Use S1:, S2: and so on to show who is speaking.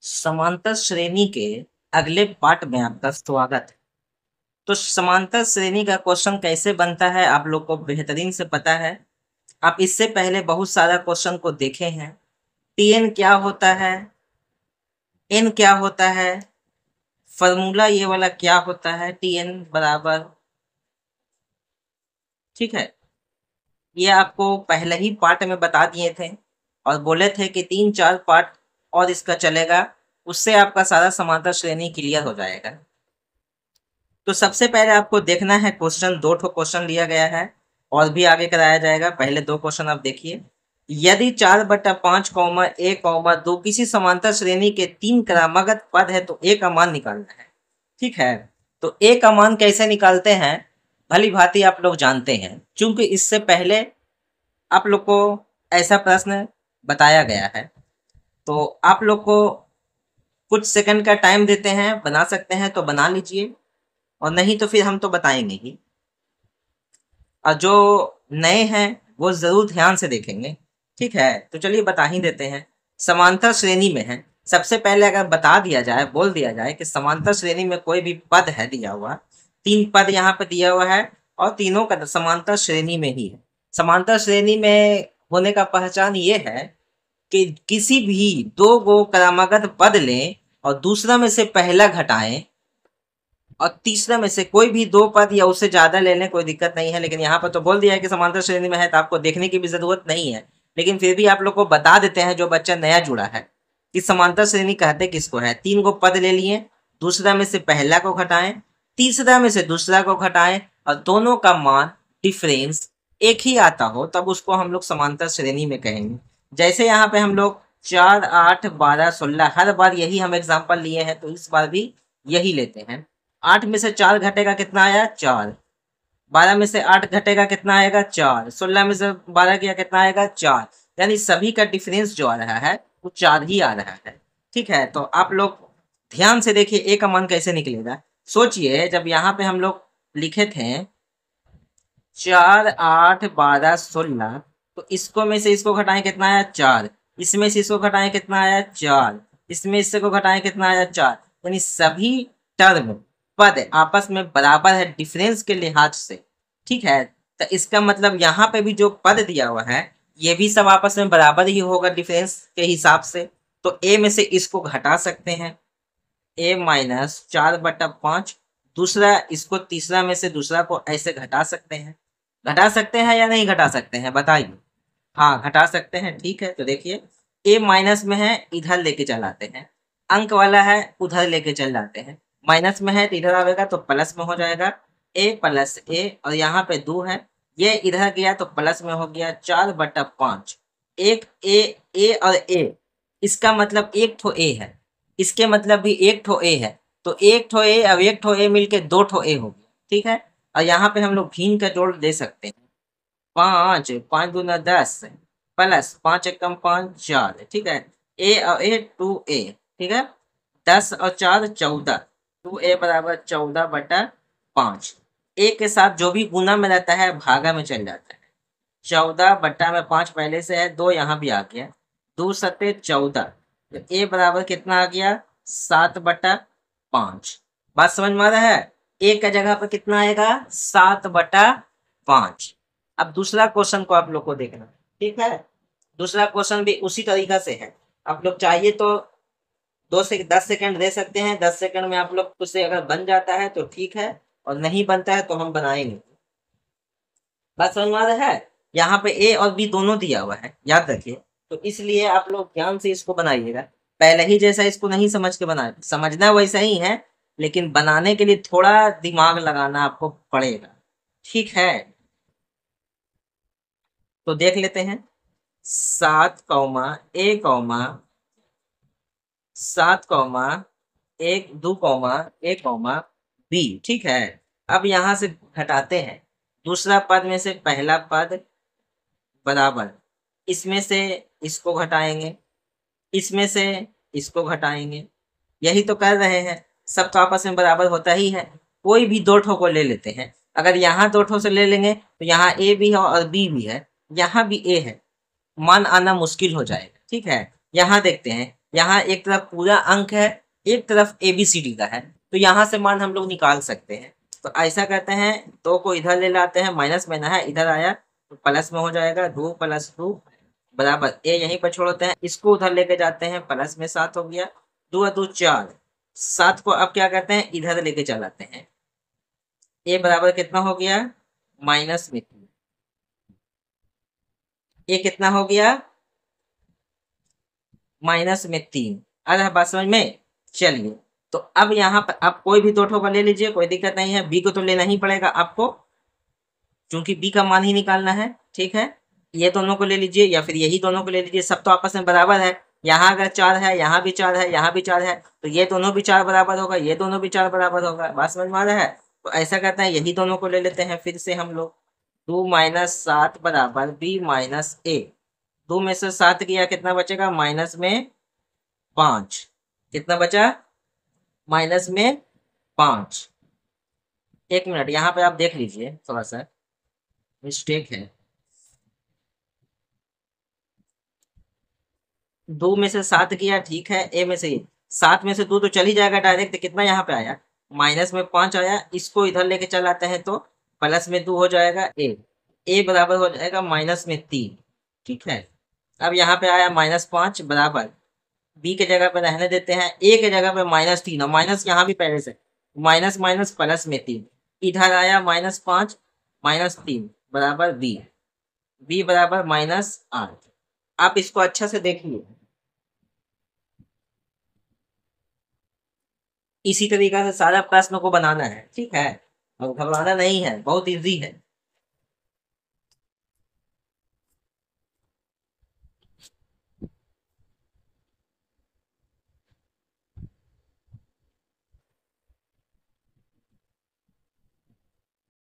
S1: समांतर श्रेणी के अगले पार्ट में आपका स्वागत है। तो समांतर श्रेणी का क्वेश्चन कैसे बनता है आप लोग को बेहतरीन से पता है। आप इससे पहले बहुत सारा क्वेश्चन को देखे हैं। टीएन क्या होता है, एन क्या होता है, फॉर्मूला ये वाला क्या होता है, टीएन बराबर, ठीक है। ये आपको पहले ही पार्ट में बता दिए थे और बोले थे कि 3-4 पार्ट और इसका चलेगा, उससे आपका सारा समांतर श्रेणी क्लियर हो जाएगा। तो सबसे पहले आपको देखना है क्वेश्चन, 2 ठो क्वेश्चन लिया गया है और भी आगे कराया जाएगा। पहले 2 क्वेश्चन आप देखिए। यदि 4/5, a, 2 किसी समांतर श्रेणी के 3 क्रमागत पद है तो a का मान निकालना है, ठीक है। तो a का मान कैसे निकालते हैं भली भांति आप लोग जानते हैं, क्योंकि इससे पहले आप लोग को ऐसा प्रश्न बताया गया है। तो आप लोग को कुछ सेकंड का टाइम देते हैं, बना सकते हैं तो बना लीजिए और नहीं तो फिर हम तो बताएंगे ही। और जो नए हैं वो जरूर ध्यान से देखेंगे, ठीक है। तो चलिए बता ही देते हैं। समांतर श्रेणी में है, सबसे पहले अगर बता दिया जाए, बोल दिया जाए कि समांतर श्रेणी में कोई भी पद है दिया हुआ, 3 पद यहाँ पे दिया हुआ है और तीनों का समांतर श्रेणी में ही है। समांतर श्रेणी में होने का पहचान ये है कि किसी भी 2 गो क्रमागत पद लें और दूसरा में से पहला घटाएं और तीसरा में से कोई भी 2 पद या उससे ज्यादा ले लें, कोई दिक्कत नहीं है। लेकिन यहाँ पर तो बोल दिया है कि समांतर श्रेणी में है तो आपको देखने की भी जरूरत नहीं है, लेकिन फिर भी आप लोग को बता देते हैं जो बच्चा नया जुड़ा है कि समांतर श्रेणी कहते किसको है। 3 गो पद ले लिए, दूसरा में से पहला को घटाएं, तीसरा में से दूसरा को घटाएं और दोनों का मान डिफरेंस एक ही आता हो, तब उसको हम लोग समांतर श्रेणी में कहेंगे। जैसे यहाँ पे हम लोग 4, 8, 12, 16 हर बार यही हम एग्जाम्पल लिए हैं, तो इस बार भी यही लेते हैं। 8 में से 4 घटेगा कितना आया, 4। 12 में से 8 घटेगा कितना आएगा, 4। 16 में से 12 गया कितना आएगा, 4। यानी सभी का डिफरेंस जो आ रहा है वो 4 ही आ रहा है, ठीक है। तो आप लोग ध्यान से देखिए ए का मान कैसे निकलेगा। सोचिए जब यहाँ पे हम लोग लिखे थे 4, 8, 12, 16, तो इसको में से इसको घटाएं कितना आया, 4। इसमें से इसको घटाएं कितना आया, 4। इसमें इससे को घटाएं कितना आया, 4। यानी सभी टर्म पद आपस में बराबर है डिफरेंस के लिहाज से, ठीक है। तो इसका मतलब यहाँ पे भी जो पद दिया हुआ है ये भी सब आपस में बराबर ही होगा डिफरेंस के हिसाब से। तो ए में से इसको घटा सकते हैं, a - 4/5। दूसरा इसको तीसरा में से दूसरा को ऐसे घटा सकते हैं। घटा सकते हैं या नहीं घटा सकते हैं बताइए। हाँ घटा सकते हैं, ठीक है। तो देखिए a माइनस में है, इधर लेके चल आते हैं। अंक वाला है, उधर लेके चल जाते हैं। माइनस में है तो इधर आएगा तो प्लस में हो जाएगा, a + a। और यहाँ पे 2 है, ये इधर गया तो प्लस में हो गया 4/5। एक a और a, इसका मतलब एक ठो a है, इसके मतलब भी एक ठो a है। तो एक ठो a और एक ठो a मिलके 2 ठो a हो गया, ठीक है। और यहाँ पे हम लोग भिन्न का जोड़ दे सकते हैं। 5, 5 दूना 10 प्लस 5 एकम 5, 4, ठीक है। a और a 2a, ठीक है। 10 और 4 14, 2a बराबर 14/5। a के साथ जो भी गुना में रहता है भागा में चल जाता है। 14/5 पहले से है, 2 यहाँ भी आ गया, 2 सत्ते 14। तो a बराबर कितना आ गया, 7/5। बात समझ में आ रहा है। a का जगह पर कितना आएगा, 7/5। अब दूसरा क्वेश्चन को आप लोग को देखना, ठीक है। दूसरा क्वेश्चन भी उसी तरीका से है। आप लोग चाहिए तो 2 से 10 सेकंड दे सकते हैं, 10 सेकंड में आप लोग उससे अगर बन जाता है तो ठीक है, और नहीं बनता है तो हम बनाएंगे। बात समझ में आ रहा है। यहाँ पे ए और बी दोनों दिया हुआ है, याद रखिए। तो इसलिए आप लोग ध्यान से इसको बनाइएगा। पहले ही जैसा इसको नहीं समझ के बनाए, समझना वैसा ही है, लेकिन बनाने के लिए थोड़ा दिमाग लगाना आपको पड़ेगा, ठीक है। तो देख लेते हैं 7, a, 7, 1, 2, a, b, ठीक है। अब यहाँ से घटाते हैं, दूसरा पद में से पहला पद बराबर, इसमें से इसको घटाएंगे, इसमें से इसको घटाएंगे, यही तो कर रहे हैं। सब तो आपस में बराबर होता ही है। कोई भी 2 ठो को ले लेते हैं, अगर यहाँ 2 ठो से ले लेंगे तो यहाँ a भी है और b भी है, यहाँ भी a है, मान आना मुश्किल हो जाएगा, ठीक है। यहाँ देखते हैं, यहाँ एक तरफ पूरा अंक है, एक तरफ ABCD का है, तो यहाँ से मान हम लोग निकाल सकते हैं। तो ऐसा करते हैं, 2 को इधर ले लाते हैं, माइनस में ना है, इधर आया तो प्लस में हो जाएगा, 2 + 2 बराबर ए यहीं पर छोड़ते हैं, इसको उधर लेके जाते हैं, प्लस में 7 हो गया, 2 × 2 4, 7 को अब क्या करते हैं, इधर लेके चलाते हैं, ए बराबर कितना हो गया, माइनस में 3, ए कितना हो गया, -3। आ रहा है बात समझ में? चलिए, तो अब यहाँ पर आप कोई भी 2 ठो का ले लीजिए, कोई दिक्कत नहीं है, बी को तो लेना ही पड़ेगा आपको, क्योंकि बी का मान ही निकालना है, ठीक है। ये दोनों को ले लीजिए या फिर यही दोनों को ले लीजिए, सब तो आपस में बराबर है। यहाँ अगर 4 है, यहाँ भी 4 है, यहाँ भी 4 है, तो ये दोनों भी 4 बराबर होगा, ये दोनों भी 4 बराबर होगा। बात समझ में आ रहा है? तो ऐसा करते हैं, यही दोनों को ले लेते हैं फिर से हम लोग। 2 - 7 बराबर b - a। 2 में से 7 गया, कितना बचेगा, माइनस में 5। कितना बचा, -5। एक मिनट, यहाँ पे आप देख लीजिए, थोड़ा सा मिस्टेक है। 2 में से 7 गया, ठीक है, ए में से 7 में से 2 तो चल ही जाएगा डायरेक्ट, कितना यहाँ पे आया, -5 आया, इसको इधर लेके चल आते हैं तो प्लस में 2 हो जाएगा, ए बराबर हो जाएगा -3, ठीक है। अब यहाँ पे आया -5 बराबर, बी के जगह पे रहने देते हैं, ए के जगह पे -3, और माइनस यहाँ भी पहले से, माइनस माइनस प्लस में 3, इधर आया -5 -3 बराबर बी बराबर -8। आप इसको अच्छा से देखिए, इसी तरीका से सारा प्रश्न को बनाना है, ठीक है, और घबराना नहीं है, बहुत इजी है।